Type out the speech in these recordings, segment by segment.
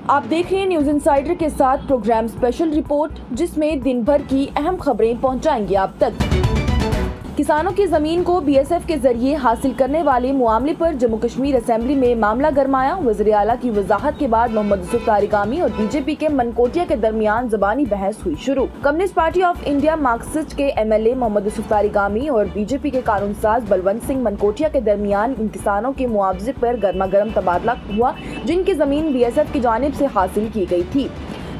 آپ دیکھ رہے ہیں نیوز انسائیڈر کے ساتھ پروگرام اسپیشل رپورٹ، جس میں دن بھر کی اہم خبریں پہنچائیں گے آپ تک۔ کسانوں کی زمین کو بی ایس ایف کے ذریعے حاصل کرنے والے معاملے پر جموں کشمیر اسمبلی میں معاملہ گرمایا۔ وزیر اعلیٰ کی وضاحت کے بعد محمد یوسف تاریگامی اور بی جے پی کے منکوٹیا کے درمیان زبانی بحث ہوئی شروع۔ Communist party of India Marxist کے ایم ایل اے محمد یوسف تاریگامی اور بی جے پی کے قانون ساز بلونت سنگھ منکوٹیا کے درمیان ان کسانوں کے معاوضے پر گرما گرم تبادلہ ہوا جن کی زمین بی ایس ایف کی جانب سے حاصل کی گئی تھی۔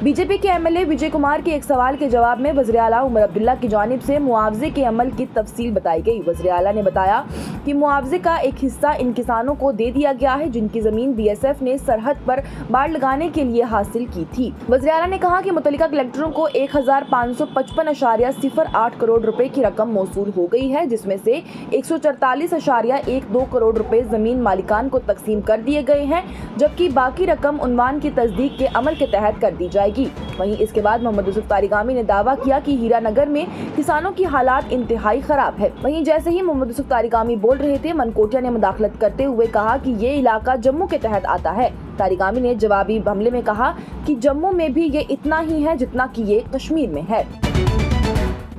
بی جے پی کے ایم ایل اے وجے کمار کے ایک سوال کے جواب میں وزیر اعلیٰ عمر عبداللہ کی جانب سے معاوضے کے عمل کی تفصیل بتائی گئی۔ وزیر اعلیٰ نے بتایا کہ معاوضے کا ایک حصہ ان کسانوں کو دے دیا گیا ہے جن کی زمین بی ایس ایف نے سرحد پر باڑ لگانے کے لیے حاصل کی تھی۔ وزیر اعلیٰ نے کہا کہ متعلقہ کلکٹروں کو 1555.08 کروڑ روپے کی رقم موصول ہو گئی ہے، جس میں سے 144.12 کروڑ روپے زمین مالکان کو تقسیم کر دیے گئے ہیں، جبکہ باقی رقم عنوان کی تصدیق کے عمل کے تحت کر دی جائے گی۔ وہیں اس کے بعد محمد یوسف تاریگامی نے دعویٰ کیا کہ ہیرا نگر میں کسانوں کی حالات انتہائی خراب ہے۔ وہیں جیسے ہی محمد یوسف تاریگامی بول رہے تھے، منکوٹیا نے مداخلت کرتے ہوئے کہا کہ یہ علاقہ جموں کے تحت آتا ہے۔ تاریگامی نے جوابی حملے میں کہا کہ جموں میں بھی یہ اتنا ہی ہے جتنا کہ یہ کشمیر میں ہے۔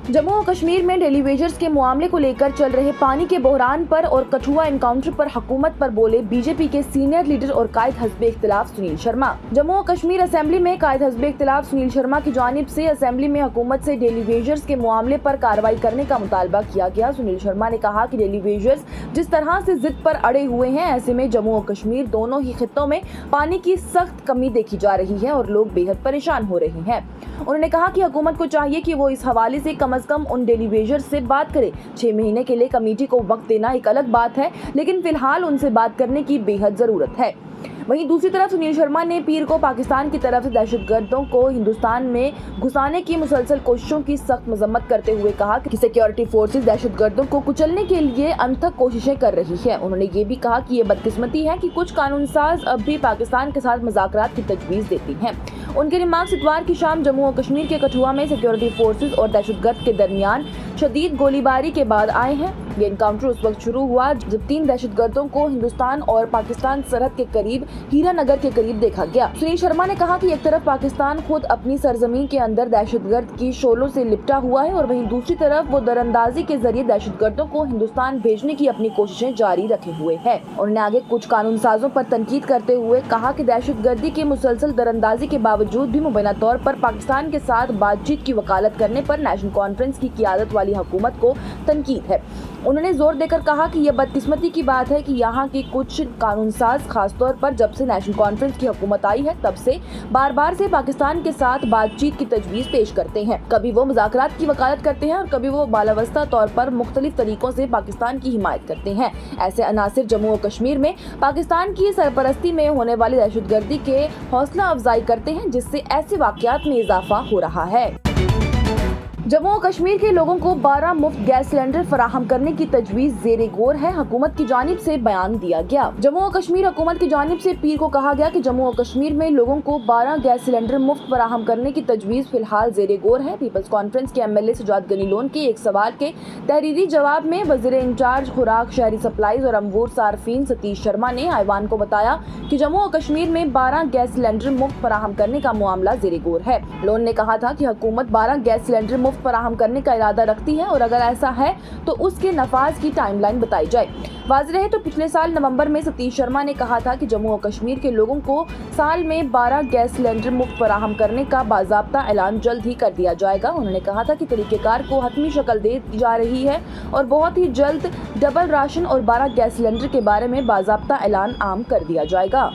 جموں و کشمیر میں ڈیلی ویجرز کے معاملے کو لے کر چل رہے پانی کے بحران پر اور کٹھوعہ انکاؤنٹر پر حکومت پر بولے بی جے پی کے سینئر لیڈر اور قائد حزب اختلاف سنیل شرما۔ جموں و کشمیر اسمبلی میں قائد حزب اختلاف سنیل شرما کی جانب سے اسمبلی میں حکومت سے ڈیلی ویجرز کے معاملے پر کارروائی کرنے کا مطالبہ کیا گیا۔ سنیل شرما نے کہا کہ ڈیلی ویجرز جس طرح سے ضد پر اڑے ہوئے ہیں، ایسے میں جموں و کشمیر دونوں ہی خطوں میں پانی کی سخت کمی دیکھی جا رہی ہے اور لوگ بے حد پریشان ہو رہے ہیں۔ انہوں نے کہا کہ حکومت کو چاہیے کہ وہ اس حوالے سے کم از کم ان ڈیلی ویجرز سے بات کرے۔ 6 مہینے کے لیے کمیٹی کو وقت دینا ایک الگ بات ہے، لیکن فی الحال ان سے بات کرنے کی بے حد ضرورت ہے۔ وہیں دوسری طرف سنیل شرما نے پیر کو پاکستان کی طرف سے دہشت گردوں کو ہندوستان میں گھسانے کی مسلسل کوششوں کی سخت مذمت کرتے ہوئے کہا کہ سیکیورٹی فورسز دہشت گردوں کو کچلنے کے لیے انتھک کوششیں کر رہی ہے۔ انہوں نے یہ بھی کہا کہ یہ بدقسمتی ہے کہ کچھ قانون ساز اب بھی پاکستان کے ساتھ مذاکرات کی تجویز دیتی ہیں۔ ان کے ریمارکس اتوار کی شام جموں و کشمیر کے کٹھوعہ میں سیکیورٹی فورسز اور دہشت گرد کے درمیان شدید گولی باری کے بعد آئے ہیں۔ یہ انکاؤنٹر اس وقت شروع ہوا جب 3 دہشت گردوں کو ہندوستان اور پاکستان سرحد کے قریب ہیرا نگر کے قریب دیکھا گیا۔ سنیل شرما نے کہا کہ ایک طرف پاکستان خود اپنی سرزمین کے اندر دہشت گرد کی شعلوں سے لپٹا ہوا ہے اور وہیں دوسری طرف وہ دراندازی کے ذریعے دہشت گردوں کو ہندوستان بھیجنے کی اپنی کوششیں جاری رکھے ہوئے ہے۔ انہوں نے آگے کچھ قانون سازوں پر تنقید کرتے ہوئے کہا کہ دہشت گردی کے مسلسل دراندازی کے باوجود بھی مبینہ طور پر پاکستان کے ساتھ بات چیت کی وکالت کرنے پر نیشنل کانفرنس کی قیادت والی حکومت کو تنقید ہے۔ انہوں نے زور دے کر کہا کہ یہ بدقسمتی کی بات ہے کہ یہاں کے کچھ قانون ساز خاص طور پر جب سے نیشنل کانفرنس کی حکومت آئی ہے تب سے بار بار سے پاکستان کے ساتھ بات چیت کی تجویز پیش کرتے ہیں۔ کبھی وہ مذاکرات کی وکالت کرتے ہیں اور کبھی وہ بالاوستہ طور پر مختلف طریقوں سے پاکستان کی حمایت کرتے ہیں۔ ایسے عناصر جموں و کشمیر میں پاکستان کی سرپرستی میں ہونے والی دہشت گردی کے حوصلہ افزائی کرتے ہیں، جس سے ایسے واقعات میں اضافہ ہو رہا ہے۔ جموں و کشمیر کے لوگوں کو 12 مفت گیس سلنڈر فراہم کرنے کی تجویز زیر غور ہے، حکومت کی جانب سے بیان دیا گیا۔ جموں و کشمیر حکومت کی جانب سے پیر کو کہا گیا کہ جموں و کشمیر میں لوگوں کو 12 گیس سلنڈر مفت فراہم کرنے کی تجویز فی الحال زیر غور ہے۔ پیپلز کانفرنس کے M L A Sajad Ghani Lone کے ایک سوال کے تحریری جواب میں وزیر انچارج خوراک، شہری سپلائز اور امور صارفین ستیش شرما نے ایوان کو بتایا کہ جموں و کشمیر میں 12 گیس سلنڈر مفت فراہم کرنے کا معاملہ زیر غور ہے۔ لون نے کہا تھا کہ حکومت 12 گیس سلنڈر مفت فراہم کرنے کا ارادہ رکھتی ہے اور اگر ایسا ہے تو اس کے نفاذ کی ٹائم لائن بتائی جائے۔ واضح رہے تو پچھلے سال نومبر میں ستیش شرما نے کہا تھا کہ جموں و کشمیر کے لوگوں کو سال میں 12 گیس سلنڈر مفت فراہم کرنے کا باضابطہ اعلان جلد ہی کر دیا جائے گا۔ انہوں نے کہا تھا کہ طریقہ کار کو حتمی شکل دی جا رہی ہے اور بہت ہی جلد ڈبل راشن اور 12 گیس سلنڈر کے بارے میں باضابطہ اعلان عام کر دیا جائے گا۔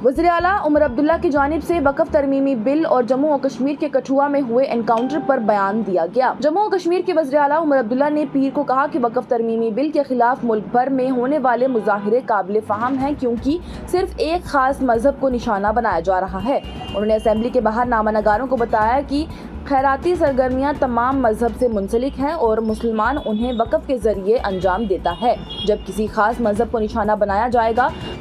وزیر اعلیٰ عمر عبداللہ کی جانب سے وقف ترمیمی بل اور جموں و کشمیر کے کٹھوعہ میں ہوئے انکاؤنٹر پر بیان دیا گیا۔ جموں و کشمیر کے وزیر اعلیٰ عمر عبداللہ نے پیر کو کہا کہ وقف ترمیمی بل کے خلاف ملک بھر میں ہونے والے مظاہرے قابل فہم ہیں کیونکہ صرف ایک خاص مذہب کو نشانہ بنایا جا رہا ہے۔ انہوں نے اسمبلی کے باہر نامہ نگاروں کو بتایا کہ خیراتی سرگرمیاں تمام مذہب سے منسلک ہیں اور مسلمان انہیں وقف کے ذریعے انجام دیتا ہے۔ جب کسی خاص مذہب کو نشانہ بنایا جائے گا